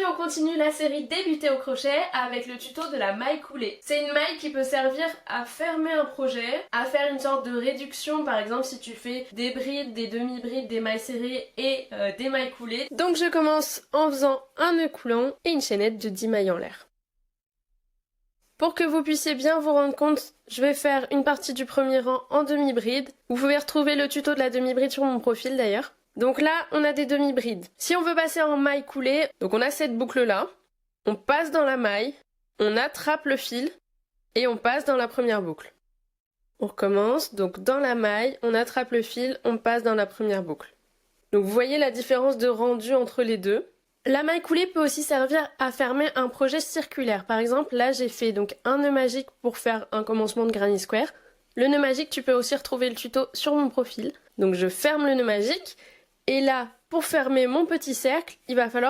on continue la série Débuter au crochet avec le tuto de la maille coulée. C'est une maille qui peut servir à fermer un projet, à faire une sorte de réduction, par exemple si tu fais des brides, des demi-brides, des mailles serrées et des mailles coulées. Donc je commence en faisant un nœud coulant et une chaînette de 10 mailles en l'air. Pour que vous puissiez bien vous rendre compte, je vais faire une partie du premier rang en demi-bride. Vous pouvez retrouver le tuto de la demi-bride sur mon profil d'ailleurs. Donc là, on a des demi-brides. Si on veut passer en maille coulée, donc on a cette boucle-là, on passe dans la maille, on attrape le fil et on passe dans la première boucle. On recommence, donc dans la maille, on attrape le fil, on passe dans la première boucle. Donc vous voyez la différence de rendu entre les deux. La maille coulée peut aussi servir à fermer un projet circulaire. Par exemple, là j'ai fait donc un nœud magique pour faire un commencement de granny square. Le nœud magique, tu peux aussi retrouver le tuto sur mon profil. Donc je ferme le nœud magique et là, pour fermer mon petit cercle, il va falloir